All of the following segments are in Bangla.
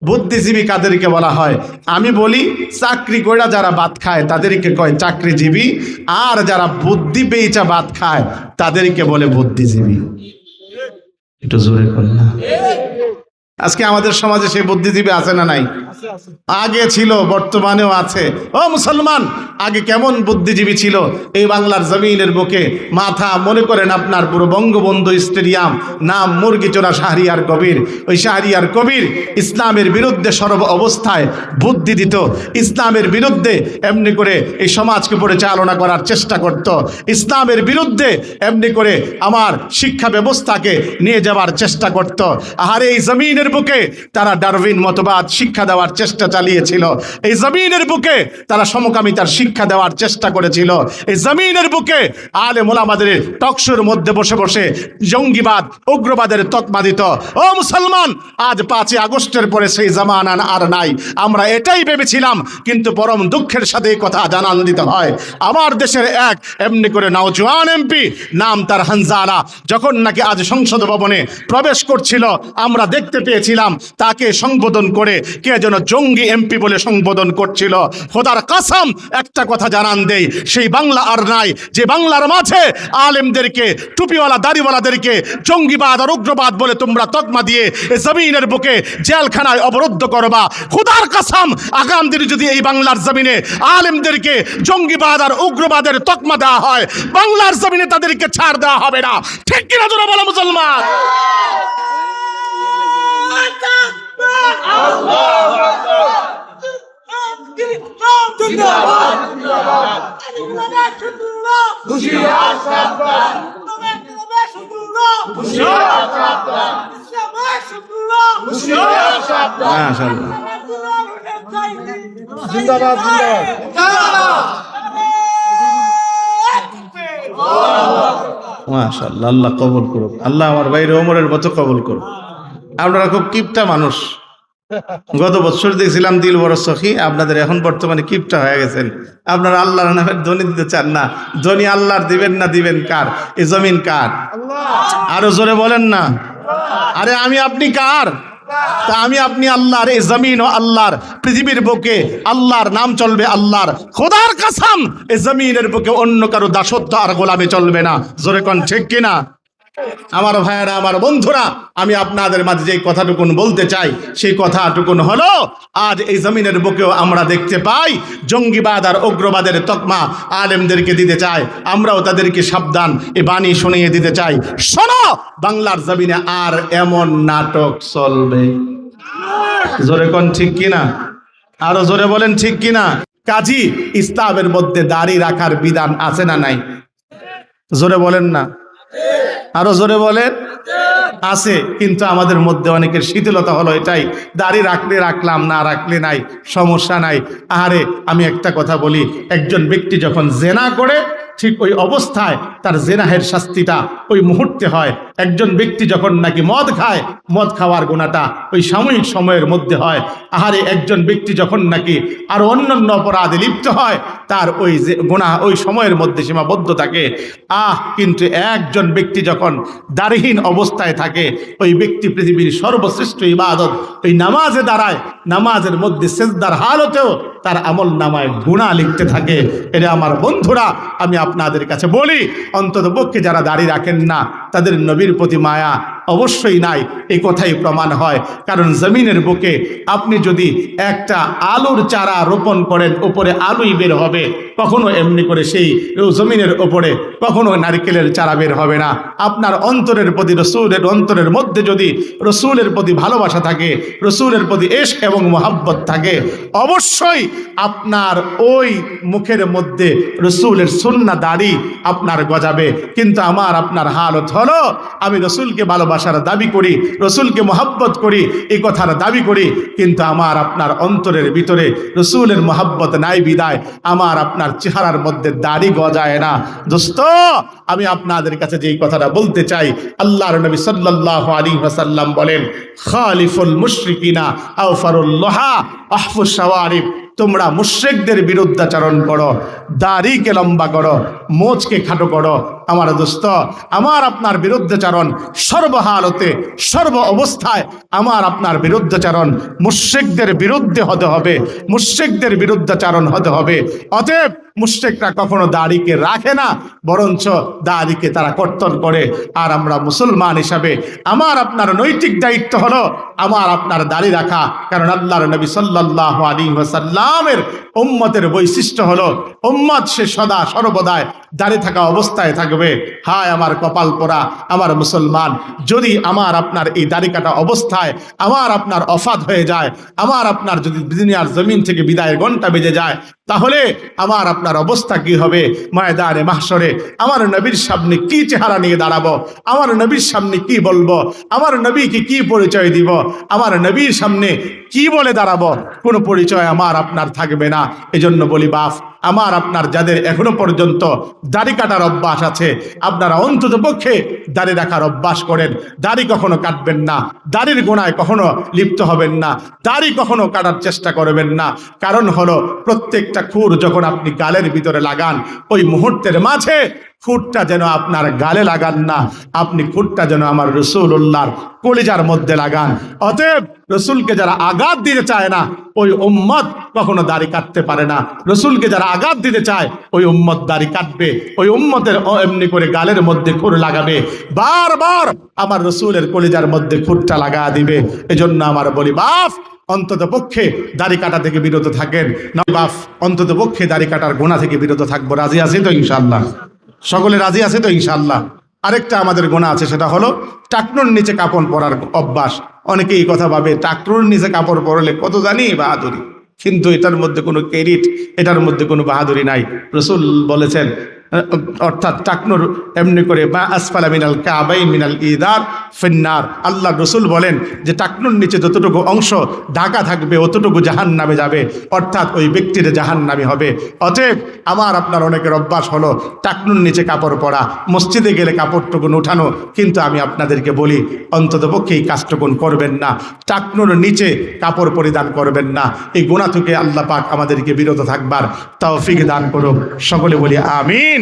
বুদ্ধিজীবী কাদেরকে বলা হয়? আমি বলি চাকরি কইরা যারা ভাত খায় তাদেরকে কয় চাকরিজীবী, আর যারা বুদ্ধি পেয়েচা ভাত খায় তাদেরকে বলে বুদ্ধিজীবী। একটু জোরে কর না। আজকে আমাদের সমাজে সেই বুদ্ধিজীবী আছে না নাই? আগে ছিল, বর্তমানেও আছে। ও মুসলমান, আগে কেমন বুদ্ধিজীবী ছিল এই বাংলার জমিনের বুকে? মাথা মনে করেন আপনার পুরো বঙ্গবন্ধু স্টেডিয়াম, নাম মুরগিচোরা শাহরিয়ার কবির। ওই শাহরিয়ার কবির ইসলামের বিরুদ্ধে সর্ব অবস্থায় বুদ্ধি দিত, ইসলামের বিরুদ্ধে এমনি করে এই সমাজকে পরিচালনা করার চেষ্টা করত, ইসলামের বিরুদ্ধে এমনি করে আমার শিক্ষা ব্যবস্থাকে নিয়ে যাওয়ার চেষ্টা করত। আর এই জমিনের বুকে তারা ডারউইন মতবাদ শিক্ষা দেওয়ার চেষ্টা চালিয়েছিল। এই জমিনের বুকে তারা সমকামিতার শিক্ষা দেওয়ার চেষ্টা করেছিল। এই জমিনের বুকে আলেম ওলামাদের টকশোর মধ্যে বসে বসে জঙ্গিবাদ উগ্রবাদের তকমা দিত। ও মুসলমান, আজ 5ই আগস্টের পরে সেই জামানা আর নাই। আমরা এটাই ভেবেছিলাম, কিন্তু পরম দুঃখের সাথে এই কথা জানান দিতে হয়। আমার দেশের এক এমনি করে নওজোয়ান এমপি, নাম তার হানজালা, যখন নাকি আজ সংসদ ভবনে প্রবেশ করছিল, আমরা দেখতে পেয়েছিলাম তাকে সংবোধন করে কে যেন জঙ্গি এমপি বলে সংবোধন করছিল। খোদার কসম একটা কথা জানান দেই, সেই বাংলা আর নাই যে বাংলার মাঝে আলেমদেরকে, টুপিওয়ালা দাড়িওয়ালাদেরকে জঙ্গিবাদ আর উগ্রবাদ বলে তোমরা তকমা দিয়ে এই জমিনের বুকে জেলখানায় অবরুদ্ধ করবা। খোদার কসম, আগাম দিনে যদি এই বাংলার জমিনে আলেমদেরকে জঙ্গিবাদ আর উগ্রবাদের তকমা দেওয়া হয়, বাংলার জমিনে তাদেরকে ছাড় দেওয়া হবে না। ঠিক কিনা তোরা বলো মুসলমান? মাশাআল্লাহ, আল্লাহ কবুল করুক। আল্লাহ আমার ভাইয়ের ওমরের মতো কবুল করুক। আপনারা খুব কিপটা মানুষ। গত বছর দেখছিলাম দিল বড় সখী, আপনাদের এখন বর্তমানে কিপটা হয়ে গেছেন। আপনারা আল্লাহর নামের ধ্বনি দিতে চান না। ধ্বনি আল্লাহর দিবেন না, দিবেন কার? এই জমিন কার? আরো জোরে বলেন না। আরে আমি আপনি কার? তা আমি আপনি আল্লাহর। এই জমিন ও আল্লাহর, পৃথিবীর বুকে আল্লাহর নাম চলবে আল্লাহর। খোদার কসম, এই জমিনের বুকে অন্য কারো দাসত্ব আর গোলামি চলবে না। জোরে কোন ঠিক কিনা? আমার ভাইয়েরা, আমার বন্ধুরা, আমি আপনাদের মাঝে যে কথাটুকুন বলতে চাই সেই কথাটুকুন হলো, আজ এই জমিনের বুকেও আমরা দেখতে পাই জঙ্গিবাদ আর উগ্রবাদের তকমা আলেমদেরকে দিতে চায়। আমরাও তাদেরকে সাবধান এই বাণী শুনিয়ে দিতে চাই, শোনো, বাংলার জমিনে আর এমন নাটক চলবে। জোরে কোন ঠিক কিনা? আরো জোরে বলেন ঠিক কিনা? কাজী ইসলামের মধ্যে দাড়ি রাখার বিধান আছে না নাই? জোরে বলেন না। আরো জোরে বলেন। আছে, কিন্তু আমাদের মধ্যে অনেকের শিথিলতা হলো এটাই, দাড়ি রাখলে রাখলাম, না রাখলে নাই, সমস্যা নাই। আরে আমি একটা কথা বলি, একজন ব্যক্তি যখন জেনা করে ঠিক ওই অবস্থায় তার জেনাহের শাস্তিটা ওই মুহূর্তে হয়। একজন ব্যক্তি যখন নাকি মদ খায়, মদ খাওয়ার গুনাহটা ওই সাময়িক সময়ের মধ্যে হয়। আহারে একজন ব্যক্তি যখন নাকি আরো অন্যান্য অপরাধে লিপ্ত হয়, তার ওই যে গুনাহ ওই সময়ের মধ্যে সীমাবদ্ধ থাকে। কিন্তু একজন ব্যক্তি যখন দাড়িহীন অবস্থায় থাকে, ওই ব্যক্তি পৃথিবীর সর্বশ্রেষ্ঠ ইবাদত ওই নামাজে দাঁড়ায়, নামাজের মধ্যে সেজদার হালতেও তার আমল নামায় গুনাহ লিখতে থাকে। এটা আমার বন্ধুরা, আমি আপনাদের কাছে বলি, অন্তত পক্ষে যারা দাড়ি রাখেন না তাদের নবীর প্রতি মায়া অবশ্যই নাই, এই কথাই প্রমাণ হয়। কারণ জমিনের বুকে আপনি যদি একটা আলুর চারা রোপণ করেন, উপরে আলুই বের হবে, কখনো এমনি করে সেই জমিনের উপরে কখনো নারকেলের চারা বের হবে না। আপনার অন্তরের প্রতি, রসুলের অন্তরের মধ্যে যদি রসুলের প্রতি ভালোবাসা থাকে, রসুলের প্রতি ইশক এবং মোহাব্বত থাকে, অবশ্যই আপনার ওই মুখের মধ্যে রসুলের সুন্নাহ দাড়ি আপনার গজাবে। কিন্তু আমার আপনার হালত হলো, আমি রসুলকে ভালোবাসার দাবি করি, রসুলকে মোহাব্বত করি, এই কথার দাবি করি, কিন্তু আমার আপনার অন্তরের ভিতরে রসুলের মোহাব্বত নাই বিদায় আমার আপনার চেহারার মধ্যে দাড়ি গজায় না। দোস্ত, আমি আপনাদের কাছে যেই কথাটা বলতে চাই, আল্লাহর নবী সাল্লাল্লাহু আলাইহি ওয়াসাল্লাম বলেন, খালিফুল মুশরিকিনা আওফারুল লোহা আহফুস শাওয়ারিব। তোমরা মুশরিকদের বিরুদ্ধাচরণ করো, দাড়িকে লম্বা করো, মোচকে খাটো করো, আমার দোস্ত, আমার আপনার বিরুদ্ধাচরণ সর্বহালতে সর্ব অবস্থায় আমার আপনার বিরুদ্ধাচরণ মুশরিকদের বিরুদ্ধে হতে হবে, মুশরিকদের বিরুদ্ধাচরণ হতে হবে। অতএব মুশরিকরা কখনো দাড়িকে রাখে না, বরঞ্চ দাড়িকে তারা কর্তন করে। আর আমরা মুসলমান হিসাবে আমার আপনার নৈতিক দায়িত্ব হলো আমার আপনার দাড়ি রাখা। কারণ আল্লাহর নবী সাল্লাল্লাহু আলাইহি ওয়াসাল্লামের উম্মতের বৈশিষ্ট্য হলো উম্মত সে সদা সর্বদাই দাড়ি থাকা অবস্থায় থাকবে। হায় আমার কপাল পোড়া আমার মুসলমান, যদি আমার আপনার এই দাড়ি কাটা অবস্থায় আমার আপনার অফাত হয়ে যায়, আমার আপনার যদি দুনিয়ার জমিন থেকে বিদায়ের ঘন্টা বেজে যায়, তাহলে আমার আপনার অবস্থা কি হবে? ময়দানে মাহশরে আমার নবীর সামনে কি চেহারা নিয়ে দাঁড়াবো? আমার নবীর সামনে কি বলবো? আমার নবীকে কি পরিচয় দিব? আমার নবীর সামনে কি বলে দাঁড়াবো? কোনো পরিচয় আমার আপনার থাকবে না। এজন্য বলি বাপ, আমার আপনার যাদের এখনো পর্যন্ত দাড়ি কাটার অভ্যাস আছে, আপনারা অন্তত পক্ষে দাড়ি রাখার অভ্যাস করেন। দাড়ি কখনো কাটবেন না, দাড়ির গোনায় কখনো লিপ্ত হবেন না, দাড়ি কখনো কাটার চেষ্টা করবেন না। কারণ হলো প্রত্যেকটা খুর যখন আপনি গালের ভিতরে লাগান, ওই মুহূর্তের মাঝে খুঁটটা যেন আপনার গালে লাগান না, আপনি খুঁটটা যেন আমার রাসূলুল্লাহর কলিজার মধ্যে লাগান। অতএব রসুলকে যারা আঘাত দিতে চায় না, ওই উম্মত কখনো দাড়ি কাটতে পারে না। রসুলকে যারা আঘাত দিতে চায়, ওই উম্মত দাড়ি কাটবে, ওই উম্মতের এমনি করে গালের মধ্যে খুর লাগাবে, বারবার আমার রসুলের কলিজার মধ্যে খুঁটটা লাগা দিবে। এজন্য আমার বলি বাপ, অন্তত পক্ষে দাড়ি কাটা থেকে বিরত থাকেন না বাপ, অন্তত পক্ষে দাড়ি কাটার গোনা থেকে বিরত থাকবো। রাজি আছি তো ইনশাআল্লাহ? সকলে রাজি আছে তো ইনশাআল্লাহ? আরেকটা আমাদের গোনা আছে, সেটা হলো টাকনুর নিচে কাপড় পরার অভ্যাস। অনেকে এই কথা ভাবে টাকনুর নিচে কাপড় পরলে কত জানি বাহাদুরি, কিন্তু এটার মধ্যে কোনো ক্রেডিট, এটার মধ্যে কোনো বাহাদুরি নাই। রাসূল বলেছেন, অর্থাৎ টাকনুর এমনি করে বা আসফালা মিনাল কাবাইন মিনাল ইদার ফিন্নার, আল্লাহ রসুল বলেন যে টাকনুর নিচে যতটুকু অংশ ঢাকা থাকবে অতটুকু জাহান্নামে যাবে, অর্থাৎ ওই ব্যক্তির জাহান্নামী হবে। অতএব আমার আপনার অনেকের অভ্যাস হলো টাকনুর নিচে কাপড় পরা, মসজিদে গেলে কাপড়টুকুন উঠানো, কিন্তু আমি আপনাদেরকে বলি অন্তত পক্ষে এই কাজটুকুন করবেন না, টাকনুর নিচে কাপড় পরিধান করবেন না। এই গুনাহ থেকে আল্লাহ পাক আমাদেরকে বিরত থাকবার তৌফিক দান করুন। সকলে বলি আমিন,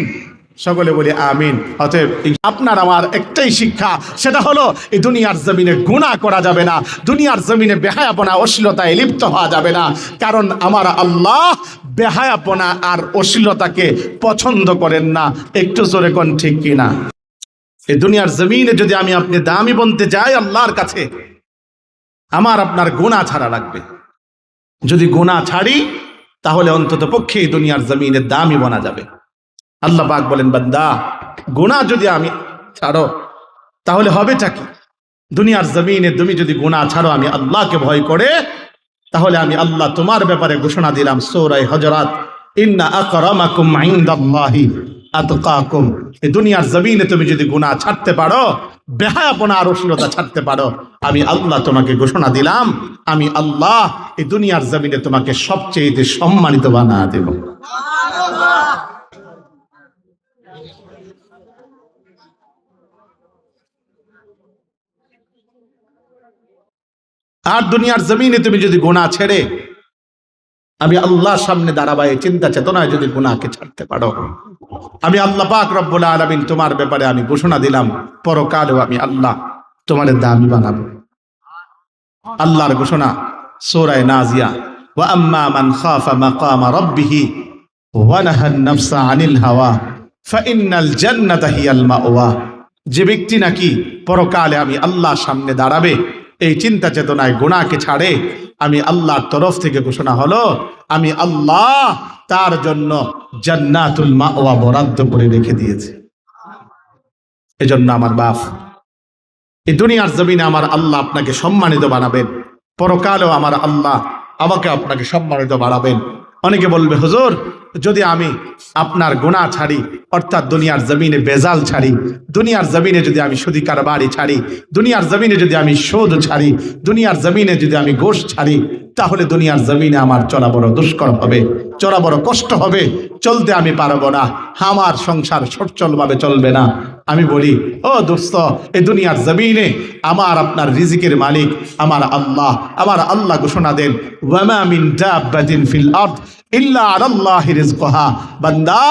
সকলে বলি আমিন। অতএব আপনার আমার একটাই শিক্ষা, সেটা হলো এই দুনিয়ার জমিনে গুনাহ করা যাবে না, দুনিয়ার জমিনে বেহায়াপনা অশ্লীলতায় লিপ্ত হওয়া যাবে না। কারণ আমার আল্লাহ বেহায়াপনা আর অশ্লীলতাকে পছন্দ করেন না। একটু জোরে কোন ঠিক কিনা? এই দুনিয়ার জমিনে যদি আমি আপনি দামি বনতে যাই আল্লাহর কাছে, আমার আপনার গুনাহ ছাড়া লাগবে। যদি গুনাহ ছাড়ি তাহলে অন্তত পক্ষে এই দুনিয়ার জমিনে দামি বনা যাবে। আল্লাহ পাক বলেন, বান্দা গুনাহ যদি আমি ছাড়ো তাহলে হবেটা কি? দুনিয়ার জমিনে তুমি যদি গুনাহ ছাড়ো আমি আল্লাহকে ভয় করে, তাহলে আমি আল্লাহ তোমার ব্যাপারে ঘোষণা দিলাম সূরা হুজুরাত, ইন্না আকরামাকুম ইনদাল্লাহি আতকাকুম। এই দুনিয়ার জমিনে তুমি যদি গুনাহ ছাড়তে পারো, বেহায়াপনা আর অশ্লীলতা ছাড়তে পারো, আমি আল্লাহ তোমাকে ঘোষণা দিলাম, আমি আল্লাহ এই দুনিয়ার জমিনে তোমাকে সবচেয়ে সম্মানিত বানা দেব। আর দুনিয়ার জমিনে তুমি যদি গুনাহ ছেড়ে আমি আল্লাহর সামনে দাঁড়াবাই চিন্তা চেতনায় যদি গুনাহকে ছাড়তে পারো, আমি আল্লাহ পাক রব্বুল আলামিন তোমার ব্যাপারে আমি ঘোষণা দিলাম, পরকালেও আমি আল্লাহ তোমার দামি বানাবো। আল্লাহর ঘোষণা সূরা নাজিয়া, ওয়া আম্মা মান খাফা মাকামা রাব্বিহি ওয়া নাহান নাফসা আনিল হাওয়া ফাইন্নাল জান্নাতা হিয়াল মাওয়া। যে ব্যক্তি নাকি পরকালে আমি আল্লাহর সামনে দাঁড়াবে, এই চিন্তা চেতনায় গুনাহকে ছাড়ে, আমি আল্লাহর তরফ থেকে ঘোষণা হলো, আমি আল্লাহ তার জন্য জান্নাতুল মাওয়া বরাদ্দ করে রেখে দিয়েছি। এজন্য আমার বাপ, এই দুনিয়ার জমিনে আমার আল্লাহ আপনাকে সম্মানিত বানাবেন, পরকালেও আমার আল্লাহ আমাকে আপনাকে সম্মানিত বানাবেন। অনেকে বলবে, হুজুর যদি আমি আপনার গুনাহ ছাড়ি, অর্থাৎ দুনিয়ার জমিনে বেজাল ছাড়ি, দুনিয়ার জমিনে যদি আমি সুদি কারবারি ছাড়ি, দুনিয়ার জমিনে যদি আমি সুদ ছাড়ি, দুনিয়ার জমিনে যদি আমি ঘুষ ছাড়ি, তাহলে দুনিয়ার জমিনে আমার চলা বড় দুষ্কর হবে, চলা বড় কষ্ট হবে, চলতে আমি পারবো না, আমার সংসার সচ্ছলভাবে চলবে না। আমি বলি, ও দোস্ত, এই দুনিয়ার জমিনে আমার আপনার রিজিকের মালিক আমার আল্লাহ। আমার আল্লাহ ঘোষণা দেন, ওয়ামা মিন দাব্বাতিন ফিল আরদ ইল্লা আলাল্লাহি রিজকুহা। বান্দা,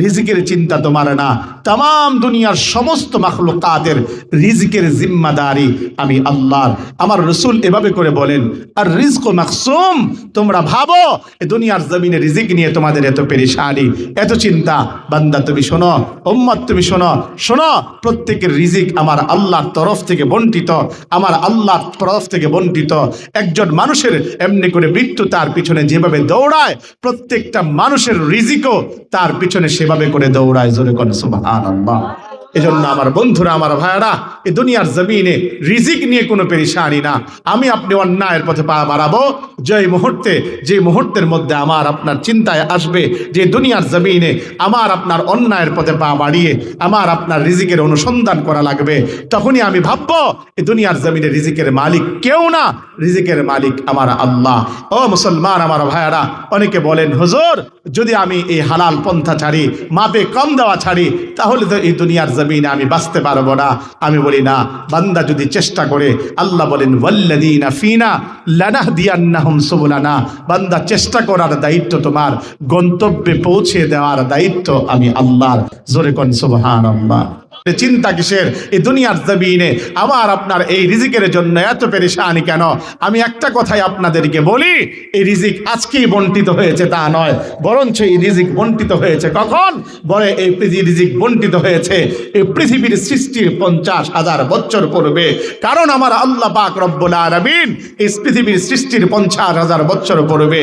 রিজিকের চিন্তা তোমার না, তাম দুনিয়ার সমস্ত মাখলুকাতের রিজিকের জিম্মাদারি আমি আল্লাহর। আমার রসুল এভাবে করে বলেন, আর রিজক মাকসুম, তোমরা ভাবো এই দুনিয়ার জমিনে রিজিক নিয়ে তোমাদের এত পেরেশানি, এত চিন্তা। বান্দা তুমি শোনো, উম্মত তুমি শোনো, শোনো, প্রত্যেকের রিজিক আমার আল্লাহর তরফ থেকে বন্টিত, আমার আল্লাহর তরফ থেকে বন্টিত। একজন মানুষের এমনি করে মৃত্যু তার পিছনে যেভাবে দৌড়ায়, প্রত্যেকটা মানুষের রিজিকও তার পিছনে সেভাবে করে দৌড়ায়। জোরে কোন সুবহানাল্লাহ। এজন্য আমার বন্ধুরা, আমার ভাইরা, এই দুনিয়ার জমিনে রিজিক নিয়ে কোনো পেরেশানি না। আমি আপনি অন্যায়ের পথে পা বাড়াবো যে মুহূর্তের মধ্যে আমার আপনার চিন্তায় আসবে যে দুনিয়ার জমিনে আমার আপনার অন্যায়ের পথে পা বাড়িয়ে আমার আপনার রিজিকের অনুসন্ধান করা লাগবে, তখনই আমি ভাববো এই দুনিয়ার জমিনে রিজিকের মালিক কেউ না, রিজিকের মালিক আমার আল্লাহ। ও মুসলমান আমার ভাইরা, অনেকে বলেন হুজুর যদি আমি এই হালাল পন্থা ছাড়ি, মাপে কম দেওয়া ছাড়ি, তাহলে তো এই দুনিয়ার জমিনে আমি বাঁচতে পারবো না। আমি বলি না, বান্দা যদি চেষ্টা করে, আল্লাহ বলেন ওয়াল্লাযীনা ফীনা লানাহদিয়ান্নাহুম সুবুলানা, বান্দা চেষ্টা করার দায়িত্ব তোমার, গন্তব্যে পৌঁছে দেওয়ার দায়িত্ব আমি আল্লাহর। জোরে কোন সুবহানাল্লাহ। চিন্তা কিসের? এই দুনিয়ার জমিনে আমার আপনার এই রিজিকের জন্য এত পেরেশানি কেন? আমি একটা কথাই আপনাদেরকে বলি, এই রিজিক আজকেই বন্টিত হয়েছে তা নয়, বরঞ্চ এই রিজিক বন্টিত হয়েছে কখন? বলে এই রিজিক বন্টিত হয়েছে এই পৃথিবীর সৃষ্টির 50,000 বছর পূর্বে। কারণ আমার আল্লাহ পাক রব্বুল আলামিন এই পৃথিবীর সৃষ্টির 50,000 বছর পূর্বে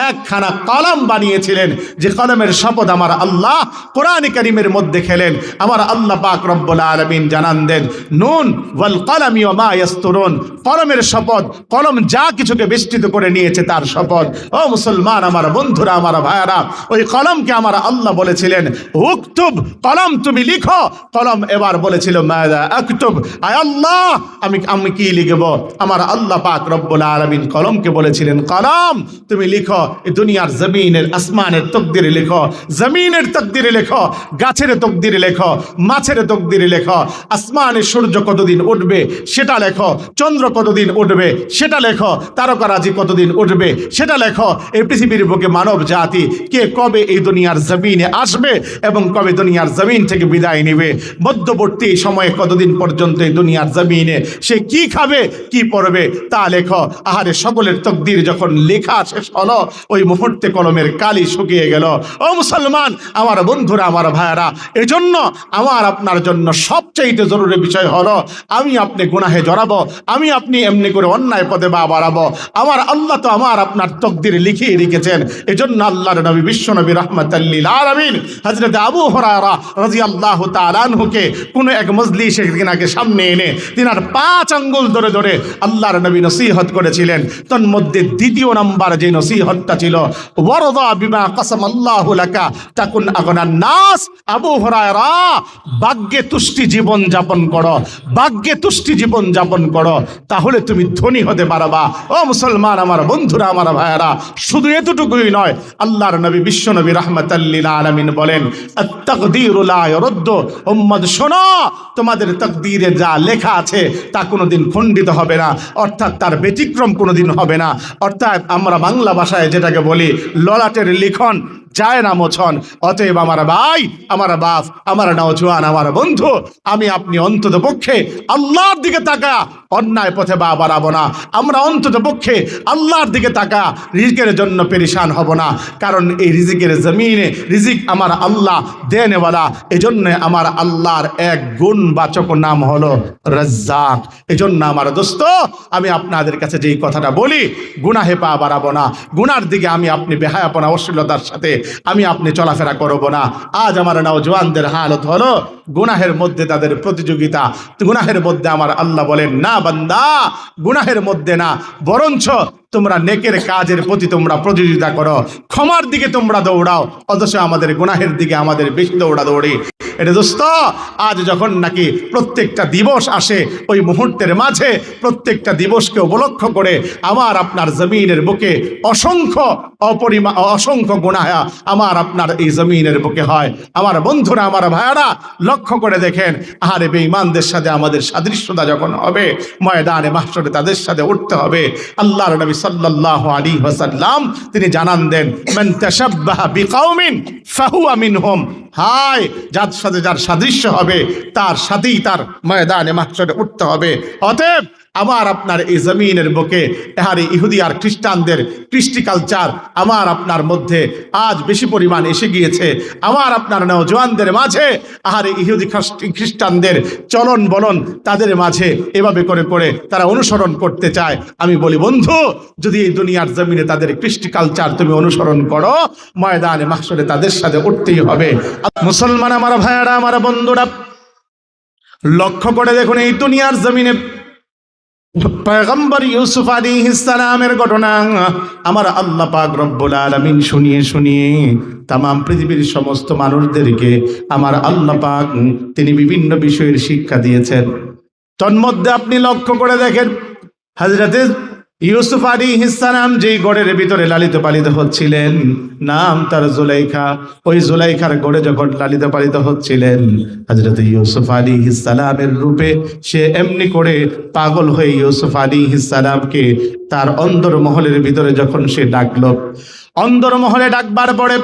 একখানা কলম বানিয়েছিলেন, যে কলমের শপথ আমার আল্লাহ কোরআন কারীমের মধ্যে খেলেন। আমার আল্লাহ পাক রব্বুল আলামিন জানান দেন, নুন ওয়াল কলামি ওয়া মা ইয়াসতুরুন, কলমের শপথ, কলম যা কিছুকে বেষ্টিত করে নিয়েছে তার শপথ। ও মুসলমান আমার বন্ধুরা, আমার ভাইয়েরা, ওই কলমকে আমার আল্লাহ বলেছিলেন উকতুব, কলম তুমি লিখো। কলম এবার বলেছিল মাযা আকতুব, আয় আল্লাহ আমি কি লিখব? আমার আল্লাহ পাক রব্বুল আলামিন কলমকে বলেছিলেন কলম তুমি লিখো, এই দুনিয়ার জমিনের আসমানের তকদিরে লেখো, জমিনের তকদিরে লেখো, গাছের তকদিরে লেখো, মাছের তকদিরে লেখো, আসমানে সূর্য কতদিন উঠবে সেটা লেখো, চন্দ্র কতদিন উঠবে সেটা লেখো, তারকারাজি কতদিন উঠবে সেটা লেখো। এই পৃথিবীর বুকে মানব জাতি কে কবে এই দুনিয়ার জমিনে আসবে এবং কবে দুনিয়ার জমিন থেকে বিদায় নেবে, মধ্যবর্তী সময়ে কতদিন পর্যন্ত এই দুনিয়ার জমিনে সে কি খাবে কি পড়বে তা লেখো। আহারে সকলের তকদির যখন লেখা শেষ হলো, ওই মুহূর্তে কলমের কালি শুকিয়ে গেল। ও মুসলমান আমার বন্ধুরা, আমার ভাইয়েরা, এজন্য আমার আপনার জন্য সবচাইতে জরুরি বিষয় হলো আমি আপনি গুনাহে জড়াবো, আমি আপনি এমনি করে অন্যায় পথে পা বাড়াবো। আমার আল্লাহ তো আমার আপনার তকদির লিখিয়ে রেখেছেন। এজন্য আল্লাহর নবী বিশ্ব নবী রাহমাতাল্লিল আলামিন হযরত আবু হুরায়রা রাদিয়াল্লাহু তাআলা আনহুকে কোন এক মজলিসে কিনাকে সামনে এনে তিনার 5 আঙ্গুল ধরে ধরে আল্লাহর নবী নসিহত করেছিলেন। তার মধ্যে দ্বিতীয় নাম্বার যে নসিহতটা ছিল, ওয়ারদা বিমা কাসামাল্লাহু লাকা তাকুন আগনান নাস। আবু হুরায়রা, ভাগ্যে তুষ্টি জীবন যাপন করো, ভাগ্যে তুষ্টি জীবন যাপন করো, তাহলে তুমি ধনী হতে পারবা। ও মুসলমান আমার বন্ধুরা, আমার ভাইয়েরা, শুধু এতটুকুই নয়, আল্লাহর নবী বিশ্ব নবী রাহমাতাল্লিল আলামিন বলেন আত-তাকদীরু লা ইউরাদ্দু, উম্মত শোনো, তোমাদের তাকদীরে যা লেখা আছে তা কোনোদিন খণ্ডিত হবে না, অর্থাৎ তার ব্যতিক্রম কোনোদিন হবে না। অর্থাৎ আমরা বাংলা ভাষায় যেটাকে বলি ললাটের লিখন যায় না মোছন। অতএব আমার ভাই, আমার বাপ, আমার নওজোয়ান, আমার বন্ধু, আমি আপনি অন্তত পক্ষে আল্লাহর দিকে তাকা, অন্যায় পথে পা বাড়াবো না। আমরা অন্তত পক্ষে আল্লাহর দিকে তাকা, রিজিকের জন্য পেরেশান হব না। কারণ এই রিজিকের জমিনে রিজিক আমার আল্লাহ দেনেওয়ালা। এজন্য আমার আল্লাহর এক গুণবাচক নাম হলো রাজ্জাক। এজন্য আমার দোস্ত, আমি আপনাদের কাছে যেই কথাটা বলি, গুনাহে পা বাড়াবো না, গুনার দিকে আমি আপনি বেহায়াপনা অশ্লীলতার সাথে আমি আপনি চলাফেরা করব না। আজ আমার নওজোয়ানদের হালত হলো গুনাহের মধ্যে তাদের প্রতিযোগিতা। গুনাহের মধ্যে আমার আল্লাহ বলেন না বান্দা, গুনাহের মধ্যে না, বরঞ্চ তোমরা নেকের কাজের প্রতি তোমরা প্রতিযোগিতা করো, ক্ষমার দিকে তোমরা দৌড়াও। অথচ আমাদের গুনাহের দিকে আমাদের বেশি দৌড়াদৌড়ি। এটা দোস্ত, আজ যখন নাকি প্রত্যেকটা দিবস আসে, ওই মুহূর্তের মাঝে প্রত্যেকটা দিবসকে উপলক্ষ করে আমার আপনার জমিনের বুকে অসংখ্য গুনাহ আমার আপনার এই জমিনের বুকে হয়। আমার বন্ধুরা, আমার ভাইয়ারা, লক্ষ্য করে দেখেন, আহারে বেঈমানদের সাথে আমাদের সাদৃশ্যতা যখন হবে, ময়দানে মাহশরে তাদের সাথে উঠতে হবে। আল্লাহর নবী সাল্লাল্লাহু আলাইহি ওয়াসাল্লাম তিনি জানান দেন, মান তাশাব্বাহা বিকাউমিন ফাহুয়া মিনহুম। হায়, যার সাথে যার সাদৃশ্য হবে তার সাথেই তার ময়দানে মাহশরে উঠতে হবে। অতএব আমার আপনার এই জমিনের বুকে এহারে ইহুদি আর খ্রিস্টানদের কৃষ্টি কালচার আমার আপনার মধ্যে আজ বেশি পরিমাণ এসে গিয়েছে। আমার আপনার নওজোয়ানদের মাঝে আহারে ইহুদি খ্রিস্টানদের চলন বলন তাদের মাঝে এভাবে করে করে তারা অনুসরণ করতে চায়। আমি বলি বন্ধু, যদি এই দুনিয়ার জমিনে তাদের কৃষ্টি কালচার তুমি অনুসরণ করো, ময়দানে মাহশরে তাদের সাথে উঠতেই হবে। মুসলমান আমার ভাইয়ারা, আমার বন্ধুরা, লক্ষ্য করে দেখুন এই দুনিয়ার জমিনে পয়গম্বর ইউসুফ আলাইহিস সালামের ঘটনা আমার আল্লাহ পাক রব্বুল আলামিন শুনিয়ে শুনিয়ে তাম পৃথিবীর সমস্ত মানুষদেরকে আমার আল্লাহ পাক তিনি বিভিন্ন বিষয়ের শিক্ষা দিয়েছেন। তন্মধ্যে আপনি লক্ষ্য করে দেখেন, হযরতে ইউসুফ আলাইহিস সালাম যেই গড়ের ভিতরে লালিত পালিত হচ্ছিলেন, নাম তার জুলাইখা, ওই জুলাইখার গড়ে যখন লালিত পালিত হচ্ছিলেন, হযরতে ইউসুফ আলাইহিস সালামের রূপে সে এমনি করে পাগল হয়ে ইউসুফ আলাইহিস সালামকে তার অন্দর মহলের ভিতরে যখন সে ডাকলো, অন্দর মহলে ডাকবার পরে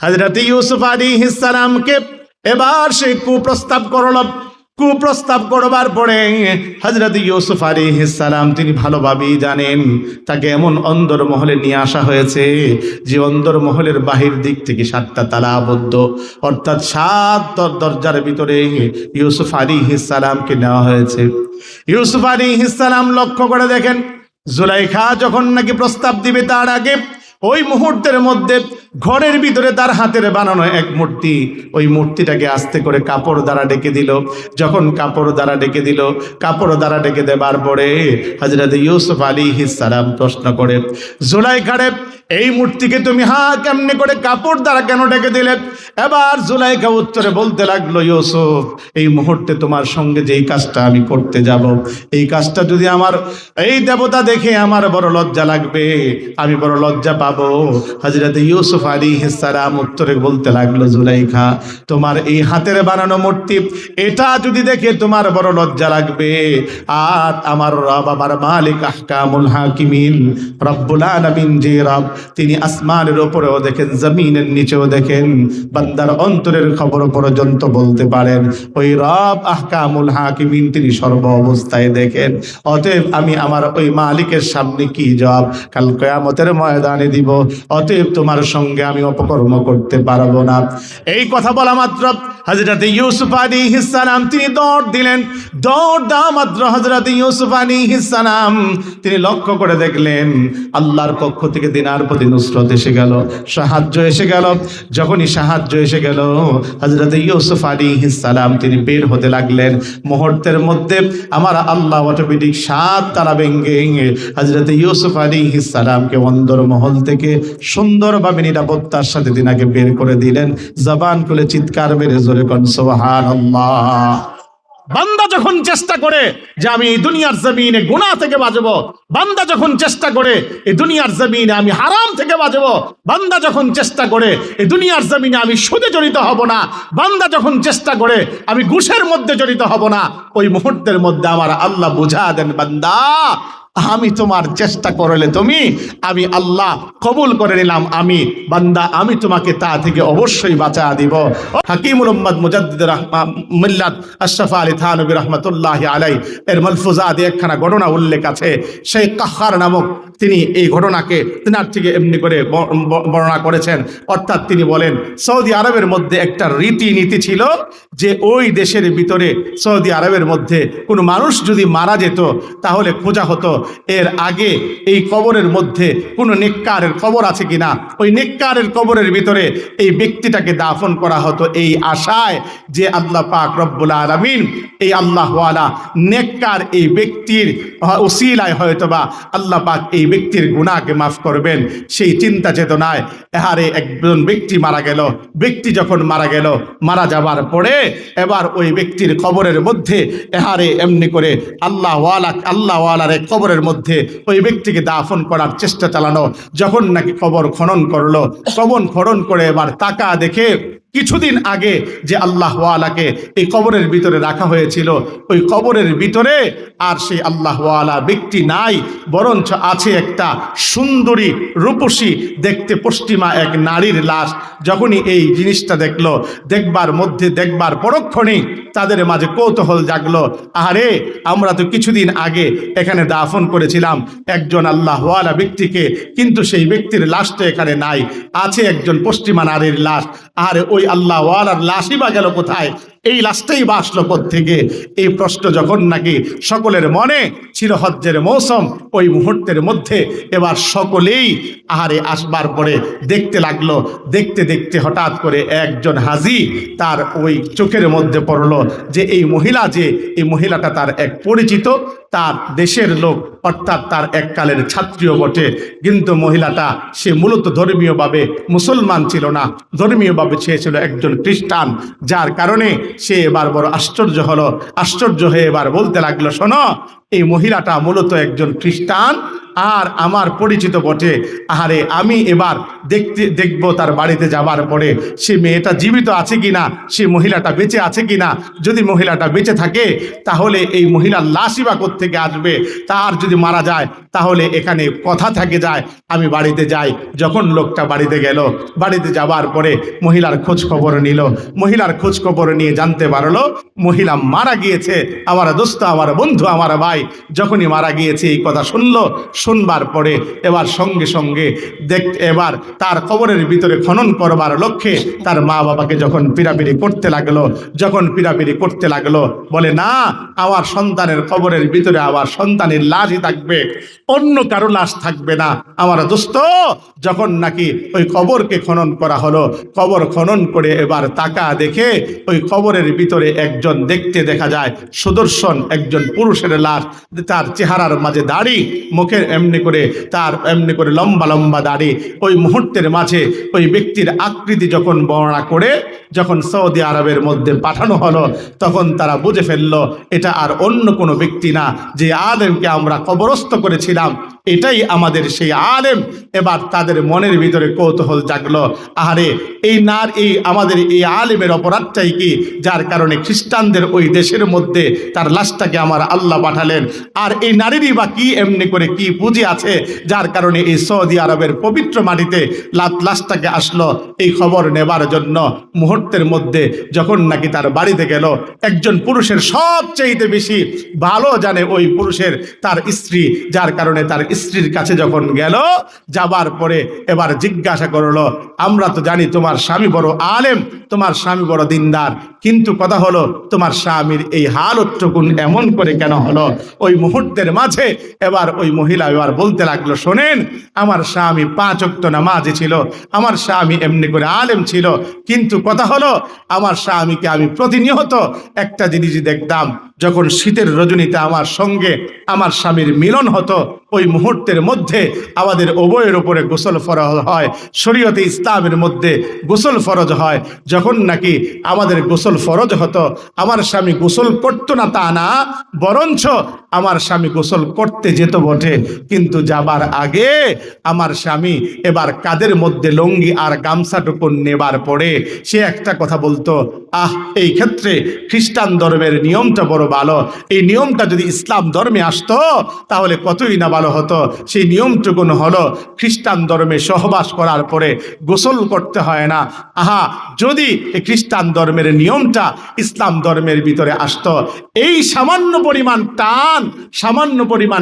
হযরতে ইউসুফ আলাইহিস সালামকে এবার সে কুপ্রস্তাব করলো। কুপ্রস্তাব করবার পরে হযরত ইউসুফ আলাইহিস সালাম তিনি ভালোভাবেই জানেন তাকে এমন অন্দর মহলে নিয়ে আসা হয়েছে যে অন্দর মহলের বাহির দিক থেকে 7টা তালা আবদ্ধ, অর্থাৎ 7 দরজার ভিতরে ইউসুফ আলাইহিস সালামকে নেওয়া হয়েছে। ইউসুফ আলাইহিস সালাম লক্ষ্য করে দেখেন, জুলাইখা যখন নাকি প্রস্তাব দিবে তার আগে ওই মুহূর্তের মধ্যে ঘরের ভিতরে তার হাতের বানানো এক মূর্তি, ওই মূর্তিটাকে আস্তে করে কাপড় দ্বারা ডেকে দিল। যখন কাপড় দ্বারা ডেকে দিল, কাপড় দ্বারা ডেকে দেবার পরে হযরত ইউসুফ আলাইহিস সালাম প্রশ্ন করে, জুলাইখারে এই মূর্তিকে তুমি কেমনে করে কাপড় দ্বারা কেন ডেকে দিলে? এবার জুলাইখা উত্তরে বলতে লাগলো, ইউসুফ, এই মুহূর্তে তোমার সঙ্গে যেই কাজটা আমি করতে যাব, এই কাজটা যদি আমার এই দেবতা দেখে আমার বড় লজ্জা লাগবে, আমি বড় লজ্জা পাবো। হযরত ইউসুফ আলাইহিস সালাম উত্তরে বলতে লাগলো, জুলাইখা, তোমার এই হাতের বানানো মূর্তি এটা যদি দেখে তোমার বড় লজ্জা লাগবে, আর আমার রব, আমার মালিক আহকামুল হাকিমিন রব্বুল আলামিন যে রব, তিনি আসমানের উপরেও দেখেন, জমিনের নিচেও দেখেন, বান্দার অন্তরের খবর পর্যন্ত বলতে পারেন। ওই রব আহকামুল হাকিমিন তিনি সর্ব অবস্থায় দেখেন। অতএব আমি আমার ওই মালিকের সামনে কি জবাব কাল কিয়ামতের ময়দানে দিব? অতএব তোমার সঙ্গে আমি অপকর্ম করতে পারবো না। এই কথা বলা মাত্র হযরত ইউসুফ আলাইহিস সালাম তিনি দৌড় দিলেন। দৌড় দেওয়া মাত্র হযরত ইউসুফ আলাইহিস সালাম তিনি লক্ষ্য করে দেখলেন আল্লাহর পক্ষ থেকে দিনার প্রতি নুসরত এসে গেল, সাহায্য এসে গেল। যখনই সাহায্য এসে গেল, হযরত ইউসুফ আলাইহিস সালাম তিনি বের হতে লাগলেন। মুহূর্তের মধ্যে আমার আল্লাহ অটোমেটিক 7 তালা ভেঙে হযরত ইউসুফ আলাইহিস সালামকে অন্দর মহল থেকে সুন্দরভাবে নিরাপত্তার সাথে তিনাকে বের করে দিলেন। জবান খুলে চিৎকার মেরে জোরে কোন সুবহানাল্লাহ। বান্দা যখন চেষ্টা করে যে আমি এই দুনিয়ার জমিনে গুনাহ থেকে বাঁচবো, বান্দা যখন চেষ্টা করে এই দুনিয়ার জমিনে আমি হারাম থেকে বাঁচবো, বান্দা যখন চেষ্টা করে এই দুনিয়ার জমিনে আমি সুদে জড়িত হব না, বান্দা যখন চেষ্টা করে আমি ঘুষের মধ্যে জড়িত হব না, ওই মুহূর্তের মধ্যে আমার আল্লাহ বুঝা দেন, বান্দা আমি তোমার চেষ্টা করলে তুমি, আমি আল্লাহ কবুল করে নিলাম, আমি বান্দা আমি তোমাকে তা থেকে অবশ্যই বাঁচা দিব। হাকিমুল উম্মাত মুজাদ্দিদ মিল্লাত আশরাফ আলী থানভী রাহমাতুল্লাহি আলাইহি এর মালফুজাতে একখানা ঘটনা উল্লেখ আছে। সেই কাহ্হার নামক তিনি এই ঘটনাকে তিনার থেকে এমনি করে বর্ণনা করেছেন। অর্থাৎ তিনি বলেন, সৌদি আরবের মধ্যে একটা রীতিনীতি ছিল যে ওই দেশের ভিতরে সৌদি আরবের মধ্যে কোনো মানুষ যদি মারা যেত তাহলে খোঁজা হতো এর আগে এই কবরের মধ্যে কোনো নেককারের কবর আছে কিনা, ওই নেককারের কবরের ভিতরে এই ব্যক্তিটাকে দাফন করা হতো এই আশায় যে আল্লাহ পাক রব্বুল আলামিন এই আল্লাহওয়ালা নেককার এই ব্যক্তির উসিলায় হয়তোবা আল্লাহ পাক এই ব্যক্তির গুনাহকে মাফ করবেন। সেই চিন্তা চেতনায় এহারে একজন ব্যক্তি মারা গেল। ব্যক্তি যখন মারা গেল, মারা যাবার পরে এবার ওই ব্যক্তির কবরের মধ্যে এহারে এমনি করে আল্লাহওয়ালার এক কবরের মধ্যে ওই ব্যক্তিকে দাফন করার চেষ্টা চালানো। যখন নাকি কবর খনন করলো, কবর খনন করে এবার তাকা দেখে কিছুদিন আগে যে আল্লাহওয়ালাকে এই কবরের ভিতরে রাখা হয়েছিল, ওই কবরের ভিতরে আর সেই আল্লাহওয়ালা ব্যক্তি নাই, বরঞ্চ আছে একটা সুন্দরী রূপসী দেখতে পশ্চিমা এক নারীর লাশ। যখনই এই জিনিসটা দেখলো, দেখবার পরক্ষণেই তাদের মাঝে কৌতূহল জাগলো, আরে আমরা তো কিছুদিন আগে এখানে দাফন করেছিলাম একজন আল্লাহওয়ালা ব্যক্তিকে, কিন্তু সেই ব্যক্তির লাশ তো এখানে নাই, আছে একজন পশ্চিমা নারীর লাশ। আর ওই আল্লাহওয়ালার লাশই বা গেল কোথায়? এই লাশটাই বা আসলো কোত্থেকে? এই প্রশ্ন যখন নাকি সকলের মনে ছিল, হজ্জের মৌসুম, ওই মুহূর্তের মধ্যে এবার সকলেই আহারে আসবার পরে দেখতে লাগলো। দেখতে দেখতে হঠাৎ করে একজন হাজী তার ওই চোখের মধ্যে পড়লো যে এই মহিলাটা তার এক পরিচিত, তার দেশের লোক, অর্থাৎ তার এককালের ছাত্রীও বটে। কিন্তু মহিলাটা সে মূলত ধর্মীয়ভাবে মুসলমান ছিল না, ধর্মীয়ভাবে সে ছিল একজন খ্রিস্টান। যার কারণে সে এবার বড় আশ্চর্য হয়ে এবার বলতে লাগলো, শোনো, এই মহিলাটা মূলত একজন খ্রিস্টান আর আমার পরিচিত বটে। আহারে আমি এবার দেখবো তার বাড়িতে যাবার পরে সে মেয়েটা জীবিত আছে কিনা, সে মহিলাটা বেঁচে আছে কিনা। যদি মহিলাটা বেঁচে থাকে তাহলে এই মহিলার লাশই বা কোত্থেকে আসবে? তার যদি মারা যায় তাহলে এখানে কথা থেকে যায়, আমি বাড়িতে যাই। যখন লোকটা বাড়িতে গেল, বাড়িতে যাবার পরে মহিলার খোঁজ খবর নিল। মহিলার খোঁজ খবর নিয়ে জানতে পারলো মহিলা মারা গিয়েছে। আমার দোস্ত, আমার বন্ধু, আমার ভাই যখনই মারা গিয়েছে এই কথা শুনবার পরে এবার সঙ্গে সঙ্গে এবার তার কবরের ভিতরে খনন করবার লক্ষ্যে তার মা বাবাকে যখন পিড়াপিড়ি করতে লাগলো, বলে, না, আমার সন্তানের কবরের ভিতরে আমার সন্তানের লাশই থাকবে, অন্য কারো লাশ থাকবে না। আমার দোস্ত, যখন নাকি ওই কবরকে খনন করা হলো, কবর খনন করে এবার তাকা দেখে ওই কবরের ভিতরে একজন দেখতে দেখা যায় সুদর্শন একজন পুরুষের লাশ। তার চেহারার মাঝে দাড়ি, মুখের এমনি করে লম্বা লম্বা দাড়ি। ওই মুহূর্তের মাঝে ওই ব্যক্তির আকৃতি যখন বর্ণনা করে যখন সৌদি আরবের মধ্যে পাঠানো হলো, তখন তারা বুঝে ফেললো এটা আর অন্য কোনো ব্যক্তি না, যে আলেমকে আমরা কবরস্থ করেছিলাম এটাই আমাদের সেই আলেম। এবার তাদের মনের ভিতরে কৌতূহল জাগলো, আহারে আমাদের এই আলেমের অপরাধটাই কি, যার কারণে খ্রিস্টানদের ওই দেশের মধ্যে তার লাশটাকে আমার আল্লাহ পাঠালেন। আর এই নারীরই বা কি এমনি করে কি পুঁজি আছে যার কারণে এই সৌদি আরবের পবিত্র মাটিতে লাশটাকে আসলো এই খবর নেবার জন্য। মুহূর্তের মধ্যে যখন নাকি তার বাড়িতে গেল, একজন পুরুষের সবচেয়ে বেশি ভালো জানে ওই পুরুষের তার স্ত্রী, যার কারণে তার স্ত্রীর কাছে যখন গেল, যাবার পরে এবার জিজ্ঞাসা করলো, আমরা তো জানি তোমার স্বামী বড় আলেম, তোমার স্বামী বড় দিনদার, কিন্তু কথা হলো তোমার স্বামীর এই হালতটুকুন এমন করে কেন হলো? ওই মুহূর্তের মাঝে এবার ওই মহিলা এবার বলতে লাগলো, শোনেন, আমার স্বামী 5 ওয়াক্ত নামাজি ছিল, আমার স্বামী এমনি করে আলেম ছিল, কিন্তু কথা হলো আমার স্বামীকে আমি প্রতিনিয়ত একটা জিনিস দেখতাম, যখন শীতের রজনীতে আমার সঙ্গে আমার স্বামীর মিলন হতো, ওই মুহূর্তের মধ্যে আমাদের উভয়ের উপরে গোসল ফরজ হয়। শরীয়তে ইসলামের মধ্যে গোসল ফরজ হয়। যখন নাকি আমাদের গোসল ফরজ হতো, আমার স্বামী গোসল করতো না তা না, বরঞ্চ আমার স্বামী গোসল করতে যেত বটে, কিন্তু যাবার আগে আমার স্বামী এবার কাদের মধ্যে লুঙ্গি আর গামছাটুকু নেবার পরে সে একটা কথা বলতো, এই ক্ষেত্রে খ্রিস্টান ধর্মের নিয়মটা বড় ভালো, এই নিয়মটা যদি ইসলাম ধর্মে আসতো তাহলে কতই না ভালো হতো। সেই নিয়মটুকুন হলো খ্রিস্টান ধর্মে সহবাস করার পরে গোসল করতে হয় না। যদি এই খ্রিস্টান ধর্মের নিয়মটা ইসলাম ধর্মের ভিতরে আসতো, এই সামান্য পরিমাণ টান, সামান্য পরিমাণ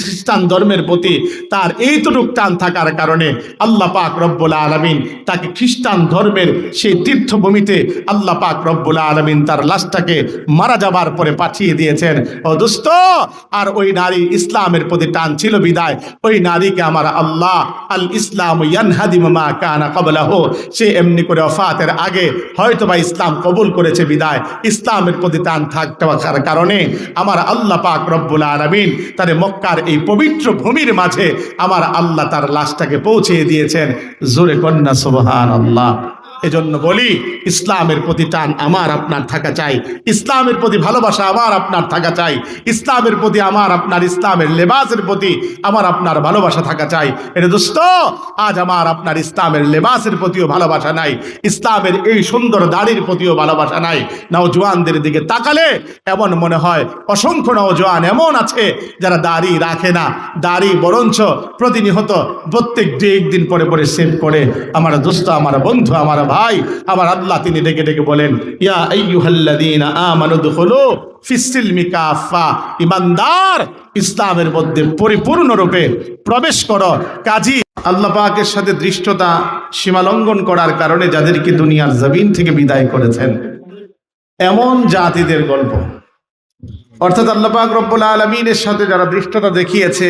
খ্রিস্টান ধর্মের প্রতি তার এইটুকু টান থাকার কারণে আল্লাহ পাক রব্বুল আলামিন তাকে খ্রিস্টান ধর্মের সেই তীর্থভূমিতে আল্লাহ পাক রব্বুল আলামিন তার লাশটাকে মারা যাবার তারপরে পাঠিয়ে দিয়েছেন। ও দোস্ত, আর ওই নারী ইসলামের প্রতি টান ছিল বিদায় ওই নারীকে আমার আল্লাহ আল ইসলাম ইয়ানহাদিমু মা কানা ক্বাবলাহু, সে এমনি করে ওফাতের আগে হয়তোবা ইসলাম কবুল করেছে বিদায় ইসলামের প্রতি টান থাকার কারণে আমার আল্লাহ পাক রব্বুল আলামিন তার মক্কার এই পবিত্র ভূমির মাঝে আমার আল্লাহ তার লাশটাকে পৌঁছে দিয়েছেন। জোরে কন্যা সুবহানাল্লাহ। এজন্য বলি ইসলামের প্রতি টান আমার আপনার থাকা চাই, ইসলামের প্রতি ভালোবাসা আমার আপনার থাকা চাই, ইসলামের প্রতি আমার আপনার ইসলামের লেবাসের প্রতি আমার আপনার ভালোবাসা থাকা চাই। এটা দোস্ত, আজ আমার আপনার ইসলামের লেবাসের প্রতিও ভালোবাসা নাই, ইসলামের এই সুন্দর দাড়ির প্রতিও ভালোবাসা নাই। নওজোয়ানদের দিকে তাকালে এমন মনে হয় অসংখ্য নওজোয়ান এমন আছে যারা দাড়ি রাখে না, দাড়ি বরঞ্চ প্রতিনিয়ত প্রত্যেক দিন পরে পরে সেভ করে। আমার দোস্ত, আমার বন্ধু, আমার ভাই, আমার আল্লাহ তিনি ডেকে ডেকে বলেন, ইয়া আইয়ুহাল্লাযীনা আমানু দুখুলু ফিস-সিলমি কাফা, ঈমানদার ইসলামের মধ্যে পরিপূর্ণরূপে প্রবেশ করো। কাজী আল্লাহ পাকের সাথে দৃষ্টতা সীমা লঙ্ঘন করার কারণে যাদেরকে দুনিয়ার জমিন থেকে বিদায় করেছেন এমন জাতিদের গল্প, অর্থাৎ আল্লাহ পাক রব্বুল আলামিনের সাথে যারা দৃষ্টতা দেখিয়েছে,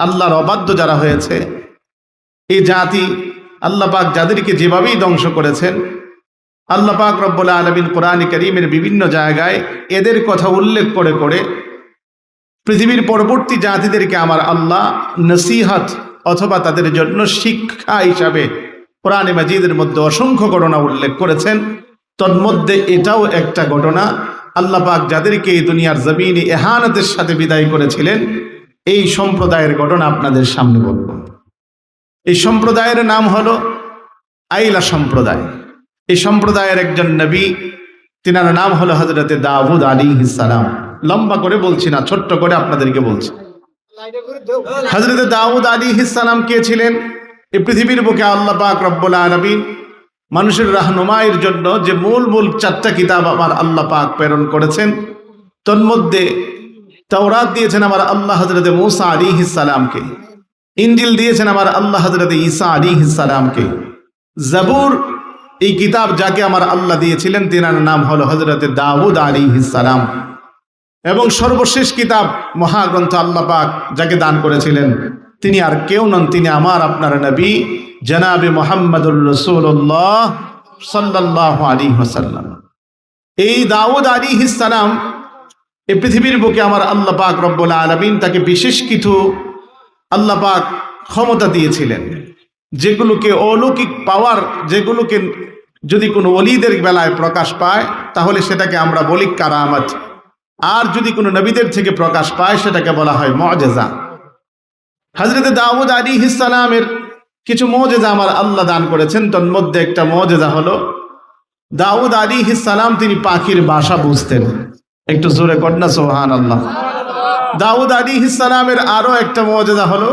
আল্লাহর অবাধ্য যারা হয়েছে, এই জাতি আল্লাহ পাক যাদেরকে যেভাবেই ধ্বংস করেছেন, আল্লাহ পাক রব্বুল আলামিন কোরআন কারীমের বিভিন্ন জায়গায় এদের কথা উল্লেখ করে করে পৃথিবীর পরবর্তী জাতিদেরকে আমার আল্লাহ নসিহত অথবা তাদের জন্য শিক্ষা হিসাবে কোরআনে মাজিদের মধ্যে অসংখ্য ঘটনা উল্লেখ করেছেন। তন্মধ্যে এটাও একটা ঘটনা, আল্লাহ পাক যাদেরকে এই দুনিয়ার জমিনে ইহানতের সাথে বিদায় করেছিলেন এই সম্প্রদায়ের ঘটনা আপনাদের সামনে বলব। এই সম্প্রদায়ের নাম হলো আইলা সম্প্রদায়। এই সম্প্রদায়ের একজন নবী, তিনার নাম হলো হযরতে দাউদ আলাইহিস সালাম। লম্বা করে বলছি না, ছোট্ট করে আপনাদেরকে বলছি। হযরতে দাউদ আলাইহিস সালাম কে ছিলেন? এই পৃথিবীর বুকে আল্লাহ পাক রব্বুল আলামিন মানুষের রাহনুমাইয়ের জন্য যে মূল চারটা কিতাব আমার আল্লাহ পাক প্রেরণ করেছেন, তন্মধ্যে তাওরাত দিয়েছেন আমার আল্লাহ হযরতে মূসা আলাইহিস সালামকে, ইনজিল দিয়েছেন আমার আল্লাহ হযরতে ঈসা আলাইহিস সালামকে, জাবুর এই কিতাব যাকে আমার আল্লাহ দিয়েছিলেন তিনার নাম হলো হযরতে দাউদ আলাইহিস সালাম, এবং সর্বশেষ কিতাব মহাগ্রন্থ আল্লাহ পাক যাকে দান করেছিলেন তিনি আর কেউ নন, তিনি আমার আপনার নবী জনাবে মুহাম্মদুর রাসূলুল্লাহ সাল্লাল্লাহু আলাইহি ওয়াসাল্লাম। এই দাউদ আলাইহিস সালাম এই পৃথিবীর বুকে আমার আল্লাহ পাক রব্বুল আলামিন তাকে বিশেষ কিছু আল্লাহ পাক ক্ষমতা দিয়েছিলেন, যেগুলোকে অলৌকিক পাওয়ার, যেগুলোকে যদি কোনো ওলিদের বেলায় প্রকাশ পায় তাহলে সেটাকে আমরা বলি কারামাত, আর যদি কোনো নবীদের থেকে প্রকাশ পায় সেটাকে বলা হয় মুআজিজা। হযরতে দাউদ আলাইহিস সালামের কিছু মুআজিজা আমার আল্লাহ দান করেছেন। তার মধ্যে একটা মুআজিজা হলো দাউদ আলাইহিস সালাম তিনি পাখির ভাষা বুঝতেন। একটু জোরে কন্যা সুবহানাল্লাহ। দাউদ আলাইহিস সালামের আরো একটা মুআজিজা হলো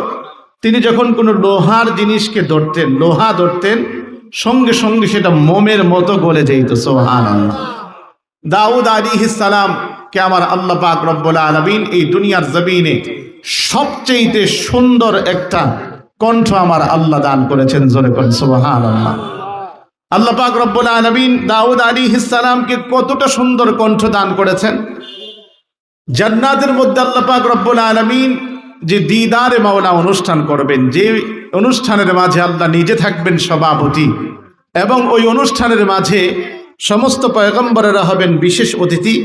তিনি যখন কোনো লোহার জিনিসকে ধরতেন, লোহা ধরতেন, সঙ্গে সঙ্গে সেটা মোমের মতো গলে যেত। সুবহানাল্লাহ। দাউদ আলাইহিস সালাম কে আমার আল্লাহ পাক রব্বুল আলামিন এই দুনিয়ার জমিনে সবচেয়ে সুন্দর একটা কণ্ঠ আমার আল্লাহ দান করেছেন। জোরে করেন সুবহানাল্লাহ। আল্লাহ পাক রব্বুল আলামিন দাউদ আলাইহিস সালামকে কতটা সুন্দর কণ্ঠ দান করেছেন। জান্নাতের মধ্যে আল্লাহ পাক রব্বুল আলামিন যে দিদারে মাওলা অনুষ্ঠান করবেন, যে অনুষ্ঠানের মাঝে আল্লাহ নিজে থাকবেন সভাপতি, এবং ওই অনুষ্ঠানের মাঝে সমস্ত পয়গম্বরেরা হবেন বিশেষ অতিথি,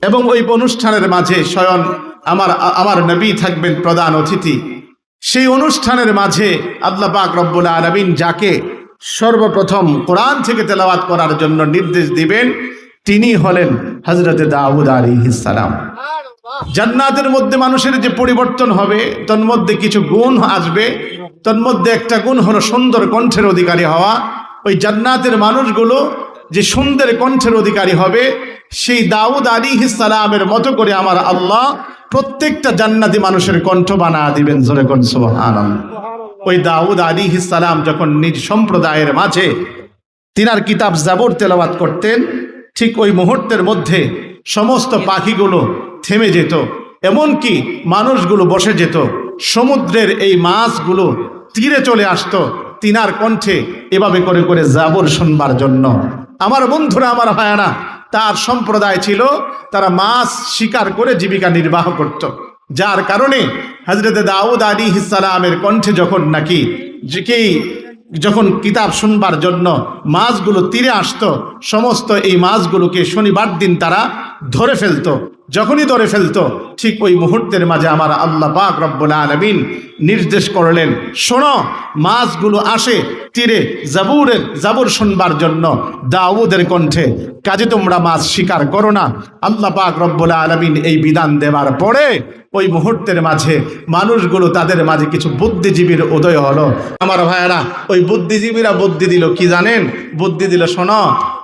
এবং ওই অনুষ্ঠানের মাঝে স্বয়ং আমার নবী থাকবেন প্রধান অতিথি। সেই অনুষ্ঠানের মাঝে আল্লাহ পাক রব্বুল আলামিন যাকে সর্বপ্রথম কোরআন থেকে তেলাওয়াত করার জন্য নির্দেশ দিবেন তিনি হলেন হযরতে দাউদ আলাইহিস সালাম। জান্নাতের মধ্যে মানুষের যে পরিবর্তন হবে তার মধ্যে কিছু গুণ আসবে, তার মধ্যে একটা গুণ হলো সুন্দর কণ্ঠের অধিকারী হওয়া। ওই জান্নাতের মানুষগুলো যে সুন্দর কণ্ঠের অধিকারী হবে সেই দাউদ আলাইহিস সালামের মতো করে আমার আল্লাহ প্রত্যেকটা জান্নাতি মানুষের কণ্ঠ বানায় দিবেন। জোরে কোন সুবহানাল্লাহ। ওই দাউদ আলাইহিস সালাম যখন নিজ সম্প্রদায়ের মাঝে তিনার কিতাব জাবুর তেলাওয়াত করতেন, ঠিক ওই মুহূর্তের মধ্যে সমস্ত পাখিগুলো থেমে যেত, এমনকি মানুষগুলো বসে যেত, সমুদ্রের এই মাছগুলো তীরে চলে আসতো তিনার কণ্ঠে এভাবে করে করে জাবুর শুনবার জন্য। আমার বন্ধুরা, আমার ভাইয়ারা, তার সম্প্রদায় ছিল তারা মাছ শিকার করে জীবিকা নির্বাহ করত, যার কারণে হযরত দাউদ আলাইহিস সালামের কণ্ঠে যখন কিতাব শুনবার জন্য মাছগুলো তীরে আসতো, সমস্ত এই মাছগুলোকে শনিবার দিন তারা ধরে ফেলতো। যখনই ধরে ফেলতো ঠিক ওই মুহূর্তের মাঝে আমার আল্লাহ পাক রব্বুল আলামিন নির্দেশ করলেন, শোনো, মাছগুলো আসে তীরে জাবুর শুনবার জন্য দাউদের কণ্ঠে, কাজে তোমরা মাছ শিকার করো না। আল্লাহ পাক রব্বুল আলামিন এই বিধান দেওয়ার পরে ওই মুহূর্তের মাঝে মানুষগুলো, তাদের মাঝে কিছু বুদ্ধিজীবীর উদয় হলো। আমার ভাইয়েরা, ওই বুদ্ধিজীবীরা বুদ্ধি দিল কি জানেন? বুদ্ধি দিল, শোনো,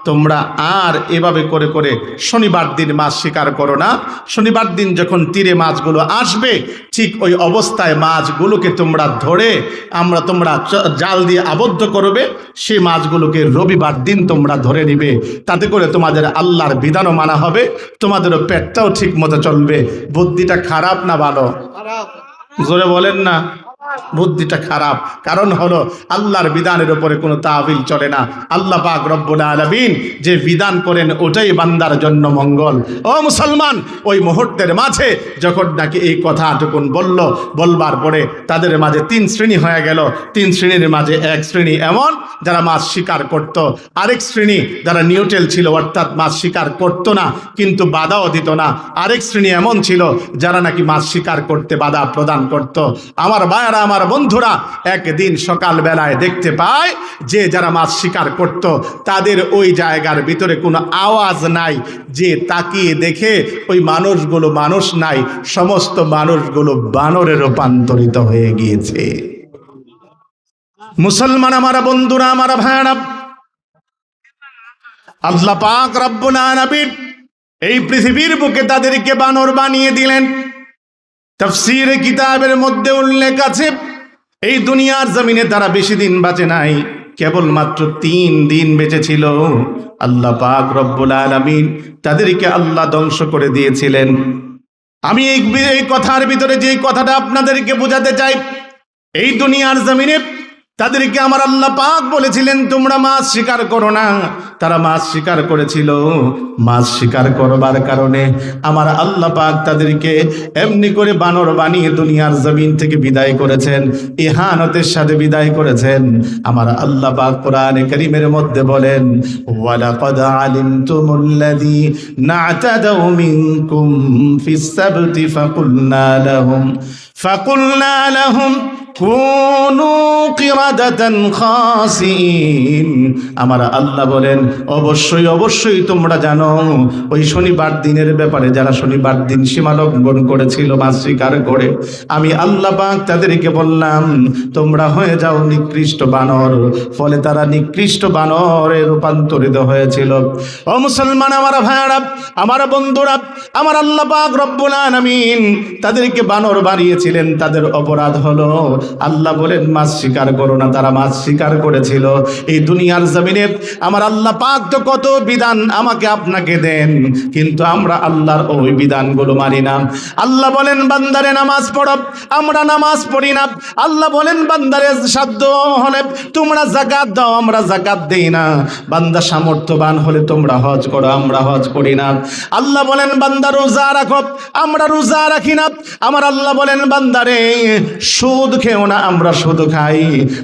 তোমরা আর এভাবে করে করে শনিবার দিন মাছ শিকার করো না। শনিবার দিন যখন তীরে মাছগুলো আসবে ঠিক ওই অবস্থায় মাছগুলোকে তোমরা ধরে তোমরা জাল দিয়ে আবদ্ধ করবে, সেই মাছগুলোকে রবিবার দিন তোমরা ধরে নিবে। তাতে করে তোমাদের আল্লাহর বিধানও মানা হবে, তোমাদেরও পেটটাও ঠিক মতো চলবে। বুদ্ধিটা খারাপ না ভালো? জোরে বলেন না। বুদ্ধিটা খারাপ, কারণ হলো আল্লাহর বিধানের উপরে কোনো তাবিল চলে না। আল্লাহ পাক রব্বুল আলামিন যে বিধান করেন ওটাই বান্দার জন্য মঙ্গল। ও মুসলমান, ওই মুহূর্তের মাঝে যখন নাকি এই কথাটুকুন বলবার পরে তাদের মাঝে তিন শ্রেণী হয়ে গেল। তিন শ্রেণীর মাঝে এক শ্রেণী এমন যারা মাছ শিকার করত, আরেক শ্রেণী যারা নিউট্রাল ছিল, অর্থাৎ মাছ শিকার করতো না কিন্তু বাধাও দিত না, আরেক শ্রেণী এমন ছিল যারা নাকি মাছ শিকার করতে বাধা প্রদান করত। আমার ভাইয়েরা, আমার বন্ধুরা, একদিন সকাল বেলায় দেখতে পায় যে যারা মাছ শিকার করত তাদের ওই জায়গার ভিতরে কোনো আওয়াজ নাই, যে তাকিয়ে দেখে ওই মানুষগুলো মানুষ নাই, সমস্ত মানুষগুলো বানরে রূপান্তরিত হয়ে গিয়েছে। মুসলমান আমার বন্ধুরা, আমার ভাইয়েরা, আল্লাহ পাক রব্বুল আলামিন এই পৃথিবীর বুকে তাদেরকে বানর বানিয়ে দিলেন। তাফসীর কিতাবের মধ্যে উল্লেখ আছে, এই দুনিয়ার জমিনে তারা বেশি দিন বাঁচে নাই, কেবলমাত্র 3 দিন বেঁচে ছিল। আল্লাহ পাক রব্বুল আলামিন তাদেরকে আল্লাহ ধ্বংস করে দিয়েছিলেন। আমি এই কথার ভিতরে যে কথাটা আপনাদেরকে বোঝাতে চাই, এই দুনিয়ার জমিনে তাদেরকে আমার আল্লাহ পাক বলেছিলেন তোমরা মাছ শিকার করো না। তারা মাছ শিকার করেছিল, মাছ শিকার করবার কারণে আমার আল্লাহ পাক তাদেরকে এমনি করে বানর বানিয়ে দুনিয়ার জমিন থেকে বিদায় করেছেন, ইহানতের সাথে বিদায় করেছেন। আমার আল্লাহ পাক কোরআনে কারীমের মধ্যে বলেন, ওয়ালাকাদ আলিমতুমুল্লাযী না'তাদাউ মিনকুম ফিস সাবতি ফাকুলনা লাহুম কুনু কিরাদাতান খাসিন। আমার আল্লাহ বলেন, অবশ্যই তোমরা জানো ওই শনিবার দিনের ব্যাপারে যারা শনিবার দিন সীমা লঙ্ঘন করেছিল মাছ শিকার করে, আমি আল্লাহ পাক তাদেরকে বললাম তোমরা হয়ে যাও নিকৃষ্ট বানর। ফলে তারা নিকৃষ্ট বানরে রূপান্তরিত হয়েছিল। ও মুসলমান, আমার ভাইয়েরা, আমার বন্ধুরা, আমার আল্লাহ পাক রব্বুল আলামিন তাদেরকে বানর বানিয়েছিলেন। তাদের অপরাধ হলো আল্লাহ বলেন মাছ শিকার করো না, তারা মাছ শিকার করেছিল। এই দুনিয়ার জমিনে আমার আল্লাহ পাক তো কত বিধান আমাকে আপনাকে দেন, কিন্তু আমরা আল্লাহর ওই বিধানগুলো মানি না। আল্লাহ বলেন বান্দারে নামাজ পড়ো, আমরা নামাজ পড়ি না। আল্লাহ বলেন বান্দারে সাধ্য হলে তোমরা যাকাত দাও, আমরা যাকাত দেই না। বান্দা সামর্থ্যবান হলে তোমরা হজ করো, আমরা হজ করি না। আল্লাহ বলেন বান্দা রোজা রাখো, আমরা রোজা রাখি না। আমার আল্লাহ বলেন বান্দারে সুদ খেও না, আমরা সুদ খাই।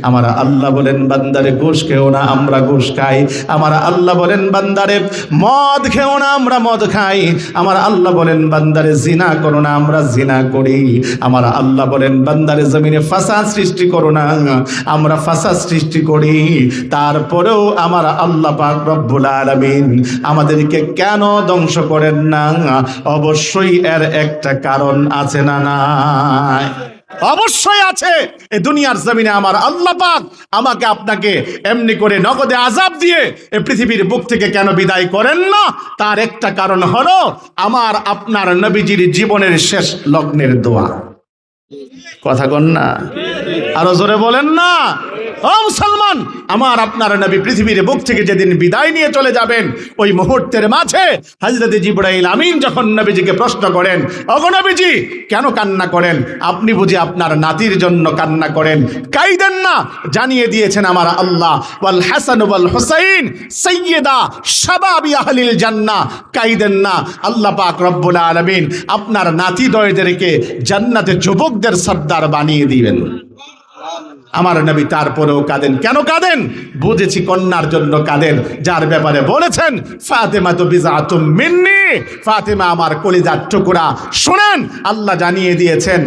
আমার আল্লাহ বলেন বান্দারে ঘুষ খেও না, আমরা ঘুষ খাই। আমার আল্লাহ বলেন বান্দারে মদ খেও না, আমরা মদ খাই। আমার আল্লাহ বলেন বান্দারে জিনা করো না, আমরা জিনা করি। আমার আল্লাহ বলেন বান্দারে জমিনে ফাসাদ সৃষ্টি করো না, আমরা ফাসাদ সৃষ্টি করি। তারপরেও আমার আল্লাহ পাক রব্বুল আলামিন আমাদেরকে কেন ধ্বংস করেন না? অবশ্যই এর একটা কারণ আছে না নাই? অবশ্যই আছে। এই দুনিয়ার জমিনে আমার আল্লাহ পাক আমাকে আপনাকে এমনি করে নগদে আযাব দিয়ে এই পৃথিবীর বুক থেকে কেন বিদায় করেন না? তার একটা কারণ হলো আমার আপনার নবীজির জীবনের শেষ লগ্নের দোয়া। কথা কন না, আরো জোরে বলেন না। ও মুসলমান, আমার আপনার নবী পৃথিবীর বুক থেকে যেদিন বিদায় নিয়ে চলে যাবেন, ওই মুহূর্তের মাঝে হযরত জিবরাইল আমিন যখন নবীজিকে প্রশ্ন করেন, ওগো নবীজি কেন কান্না করেন? আপনি বুঝি আপনার নাতির জন্য কান্না করেন? কাইদেন না। জানিয়ে দিয়েছেন আমার আল্লাহ, ওয়াল হাসান ওয়াল হুসাইন সাইয়্যিদা শাবাবি আহলিল জান্নাহ। কাইদেন না, আল্লাহ পাক রব্বুল আলামিন আপনার নাতিদ্বয়দেরকে জান্নাতে যুবকদের সর্দার বানিয়ে দিবেন। আমার নবী তারপরেও কাঁদেন। কেন কাঁদেন? বুঝেছি কন্যার জন্য কাঁদেন, যার ব্যাপারে বলেছেন ফাতেমা তো বিজাতুম মিন্নি, ফাতেমা আমার কলিজার টুকরা। শুনেন, আল্লাহ জানিয়ে দিয়েছেন,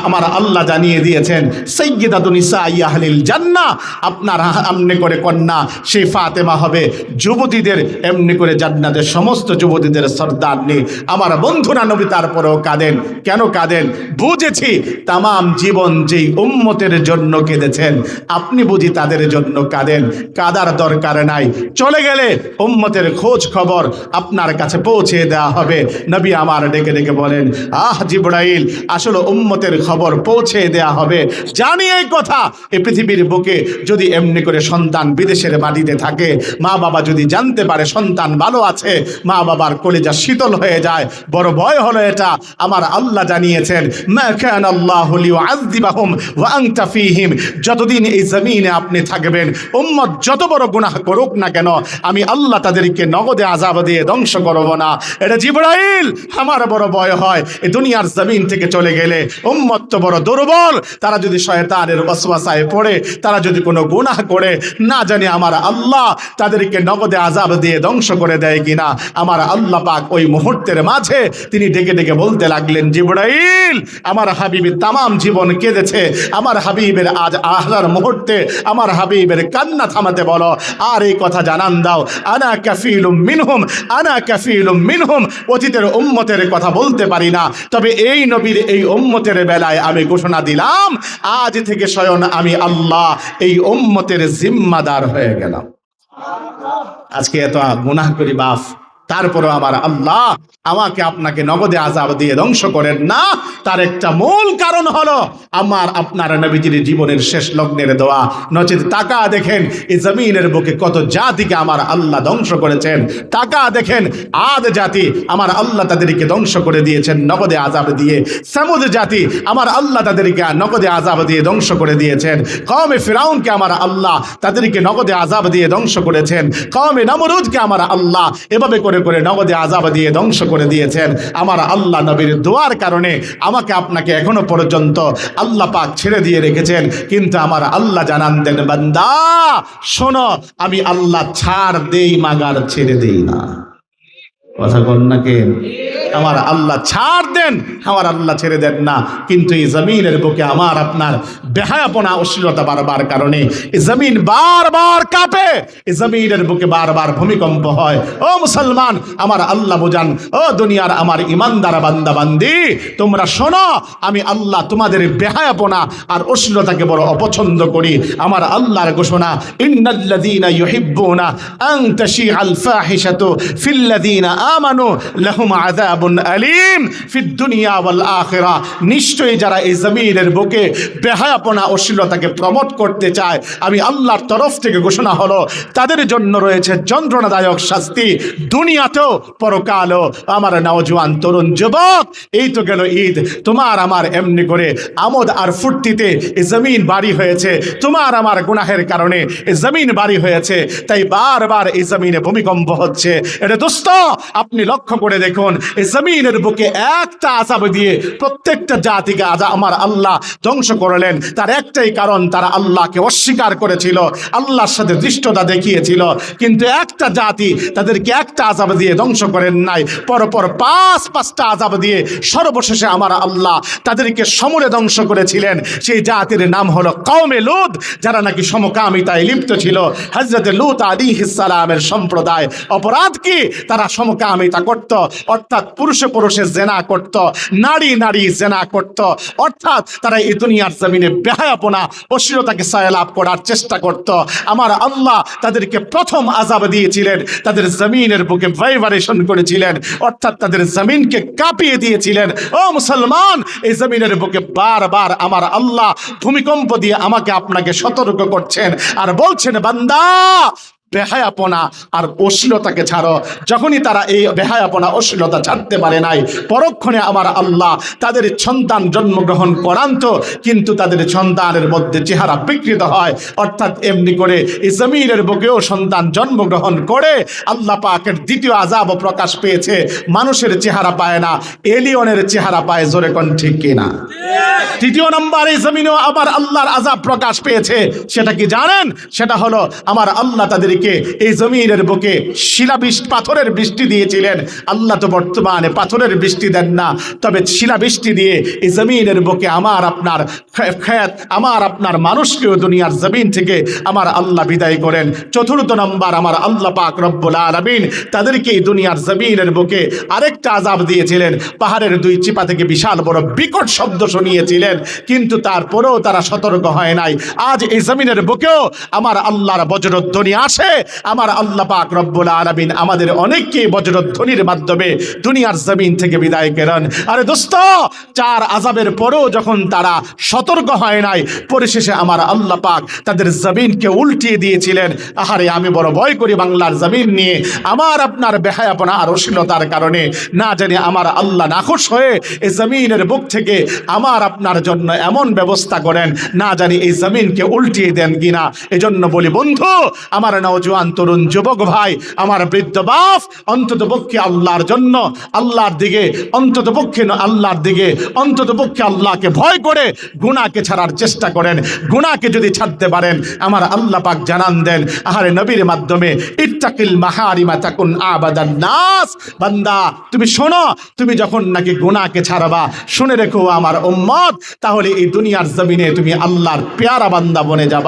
আমার আল্লাহ জানিয়ে দিয়েছেন সাইয়্যিদাতুন নিসাই আহলিল জান্নাহ, আপনার এমনি করে কন্যা সেই ফাতেমা হবে যুবতীদের, এমনি করে জান্নাতের সমস্ত যুবতীদের সর্দারনি। আমার বন্ধুরা, নবী তারপরেও কাঁদেন। কেন কাঁদেন? বুঝেছি তামাম জীবন যেই উম্মতের জন্য কেঁদেছেন, আপনি বুঝি তাদের জন্য কাঁদেন। কাঁদার দরকার নাই, চলে গেলে উম্মতের খোঁজ খবর আপনার কাছে পৌঁছে দেওয়া হবে। নবী আমার ডেকে ডেকে বলেন, আহ জিবরাইল, আসলে উম্মতের খবর পৌঁছে দেওয়া হবে। জানি এই কথা, এই পৃথিবীর বুকে যদি এমনি করে সন্তান বিদেশের মাটিতে থাকে, মা বাবা যদি জানতে পারে সন্তান ভালো আছে, মা বাবার কলিজা শীতল হয়ে যায়। বড় ভয় হলো এটা। আমার আল্লাহ জানিয়েছেন, মা কানা আল্লাহু লিউআযযিবাহুম ওয়া আনতা ফীহিম, যতদিন এই জমিনে আপনি থাকবেন, উম্মত যত বড় গুনাহ করুক না কেন, আমি আল্লাহ তাদেরকে নগদে আযাব দিয়ে ধ্বংস করব না। এটা জিবরাইল, আমার বড় ভয় হয় এই দুনিয়ার জমিন থেকে চলে গেলে উম্মত তো বড় দুর্বল, তারা যদি শয়তানের ওয়াসওয়াসায় পড়ে, তারা যদি কোনো গুনাহ করে, না জানি আমার আল্লাহ তাদেরকে নগদে আযাব দিয়ে ধ্বংস করে দেয় কিনা। আমার আল্লাহ পাক ওই মুহূর্তের মাঝে তিনি ডেকে ডেকে বলতে লাগলেন, জিবরাইল, আমার হাবিবের তামাম জীবন কেঁদেছে, আমার হাবিবের আজ আহলার মুহূর্তে আমার হাবিবের কান্না থামাতে বলো, আর এই কথা জানান দাও, আনা কাফিলুম মিনহুম, আনা কাফিলুম মিনহুম। অতীতের উম্মতের কথা বলতে পারি না, তবে এই নবীর এই উম্মতের বেলায় আমি ঘোষণা দিলাম, আজ থেকে স্বয়ং আমি আল্লাহ এই উম্মতের জিম্মাদার হয়ে গেলাম। আজকে এত গুনাহ করি বাপ, তারপরও আমার আল্লাহ আমাকে আপনাকে নগদে আযাব দিয়ে ধ্বংস করেন না। তার একটা মূল কারণ হলো আমার আপনার নবীজির জীবনের শেষ লগ্নের দোয়া। নচেত তাকা দেখেন এই জমিনের বুকে কত জাতিকে আমার আল্লাহ ধ্বংস করেছেন। তাকা দেখেন আদ জাতি আমার আল্লাহ তাদেরকে ধ্বংস করে দিয়েছেন নগদে আযাব দিয়ে। সামুদ জাতি আমার আল্লাহ তাদেরকে নগদে আযাব দিয়ে ধ্বংস করে দিয়েছেন। কওমে ফিরাউনকে আমার আল্লাহ তাদেরকে নগদে আযাব দিয়ে ধ্বংস করেছেন। কওমে নমরুদকে আমার আল্লাহ এভাবে করে করে নগদে আযাব দিয়ে ধ্বংস করে দিয়েছেন। আমার আল্লাহ নবীর দোয়ার কারণে আমাকে আপনাকে এখনো পর্যন্ত আল্লাহ পাক ছেড়ে দিয়ে রেখেছেন। কিন্তু আমার আল্লাহ জানান দেন, বান্দা শোনো, আমি আল্লাহ ছাড় দেই মাগার ছেড়ে দেই না। কথা বল না কে? আমার আল্লাহ ছাড় দেন, আমার আল্লাহ ছেড়ে দেন না। কিন্তু এই জমিনের বুকে আমার আপনার বেহায়াপনা অশ্লীলতা বারবার কারণে এই জমিন বারবার কাঁপে, এই জমিনের বুকে বারবার ভূমিকম্প হয়। ও মুসলমান, আমার আল্লাহ বোঝান, ও দুনিয়ার আমার ইমানদার বান্দা বান্দি, তোমরা শোনো, আমি আল্লাহ তোমাদের বেহায়াপনা আর অশ্লীলতাকে বড় অপছন্দ করি। আমার আল্লাহর ঘোষণা, ইন্নাল্লাযীনা ইউহিব্বুনা আন তাশিআল ফাহিশাতু ফিল্লাযীনা আমানু লাহুম আযাবুন আলীম ফিদ দুনিয়া ওয়াল আখিরাহ। নিশ্চয়ই যারা এই জমিনের বুকে বেহায়াপনা অশ্লীলতাকে প্রমোট করতে চায়, আমি আল্লাহর তরফ থেকে ঘোষণা হলো তাদের জন্য রয়েছে যন্ত্রণাদায়ক শাস্তি দুনিয়াতেও পরকালও। আমার নওজোয়ান তরুণ যুবক, এই তো গেল ঈদ, তোমার আমার এমনি করে আমোদ আর ফুর্তিতে এই জমিন বাড়ি হয়েছে। তোমার আমার গুনাহের কারণে এই জমিন বাড়ি হয়েছে, তাই বারবার এই জমিনে ভূমিকম্প হচ্ছে। এটা দোস্ত আপনি লক্ষ্য করে দেখুন, এই জমিনের বুকে একটা আযাব দিয়ে প্রত্যেকটা জাতিকে আমার আল্লাহ ধ্বংস করলেন। তার একটাই কারণ, তারা আল্লাহকে অস্বীকার করেছিল, আল্লাহর সাথে দৃষ্টতা দেখিয়েছিল। কিন্তু একটা জাতি তাদেরকে একটা আযাব দিয়ে ধ্বংস করেন নাই, পরপর পাঁচটা আযাব দিয়ে সর্বশেষে আমার আল্লাহ তাদেরকে সমূলে ধ্বংস করেছিলেন। সেই জাতির নাম হলো কওমে লূত, যারা নাকি সমকামিতায় লিপ্ত ছিল। হযরত লূত আলাইহিস সালামের সম্প্রদায় অপরাধ কি? তারা সমকামিতা করত, অর্থাৎ পুরুষে পুরুষে জেনা করত, নারী নারী জেনা করত, অর্থাৎ তারা এই দুনিয়ার জমিনে বেহায়াপনা অশ্লীলতাকে সয়লাভ করার চেষ্টা করত। আমার আল্লাহ তাদেরকে প্রথম আযাব দিয়েছিলেন, তাদের জমিনের বুকে ভাইব্রেশন করেছিলেন, অর্থাৎ তাদের জমিনকে কাঁপিয়ে দিয়েছিলেন। ও মুসলমান, এই জমিনের বুকে বারবার আমার আল্লাহ ভূমিকম্প দিয়ে আমাকে আপনাকে সতর্ক করছেন আর বলছেন, বান্দা বেহায়াপনা আর অশ্লীলতাকে ছাড়ো। যখনই তারা এই বেহায়াপনা অশ্লীলতা ছাড়তে পারে নাই, পরক্ষণে আমার আল্লাহ তাদের সন্তান জন্মগ্রহণ করান তো, কিন্তু তাদের সন্তানের মধ্যে চেহারা বিকৃত হয়, অর্থাৎ এমনি করে এই জমিনের বুকেও সন্তান জন্মগ্রহণ করে আল্লাহ পাকের দ্বিতীয় আযাব প্রকাশ পেয়েছে। মানুষের চেহারা পায় না, এলিয়নের চেহারা পায়। জোরে কোন ঠিক কিনা? তৃতীয় নম্বর, এই জমিনেও আমার আল্লাহর আযাব প্রকাশ পেয়েছে। সেটা কি জানেন? সেটা হলো আমার আল্লাহ তাদেরকে এই জমিনের বুকে শিলাবৃষ্টি, পাথরের বৃষ্টি দিয়েছিলেন। আল্লাহ তো বর্তমানে পাথরের বৃষ্টি দেন না, তবে শিলাবৃষ্টি দিয়ে এই জমিনের বুকে আমার আপনার খেত, আমার আপনার মানুষকেও দুনিয়ার জমিন থেকে আমার আল্লাহ বিদায় করেন। চতুর্থ নম্বর, আমার আল্লাহ পাক রব্বুল আলামিন তাদেরকে এই দুনিয়ার জমিনের বুকে আরেকটা আযাব দিয়েছিলেন। পাহাড়ের দুই চিপা থেকে বিশাল বড় বিকট শব্দ শুনিয়েছিলেন, কিন্তু তারপরেও তারা সতর্ক হয় নাই। আজ এই জমিনের বুকেও আমার আল্লাহর বজ্রধ্বনি আসে। আমার আল্লাহ পাক রব্বুল আলামিন আমাদের অনেককে বজ্রধ্বনির মাধ্যমে দুনিয়ার জমিন থেকে বিদায় করেন। আরে দোস্ত, চার আযাবের পরেও যখন তারা সতর্ক হয় নাই, পরিশেষে আমার আল্লাহ পাক তাদের জমিনকে উল্টিয়ে দিয়েছিলেন। আহারে, আমি বড় ভয় করি বাংলার জমিন নিয়ে। আমার আপনার বেহায়াপনা আর অশ্লীলতার কারণে না জানি আমার আল্লাহ নাখোশ হয়ে এই জমিনের বুক থেকে আমার আপনার জন্য এমন ব্যবস্থা করেন, না জানি এই জমিনকে উল্টিয়ে দেন কিনা। এজন্য বলি বন্ধু, আমার নওজোয়ান তরুণ যুবক ভাই, আমার বৃদ্ধ বাপ, অন্তত পক্ষে আল্লাহর জন্য, আল্লাহর দিকে, অন্তত পক্ষে আল্লাহর দিকে, অন্তত পক্ষে আল্লাহকে ভয় করে গুনাহকে ছাড়ার চেষ্টা করেন। গুনাহকে যদি ছাড়তে পারেন, আমার আল্লাহ পাক জানান দেন আহারে নবীর মাধ্যমে, ইত্তাকিল মাহারিমা তাকুন আবাদান নাস। বান্দা, তুমি শোনো, তুমি যখন নাকি গুনাহকে ছাড়বা, শুনে রেখো আমার উম্মত, তাহলে এই দুনিয়ার জমিনে তুমি আল্লাহর পেয়ারা বান্দা বনে যাবা।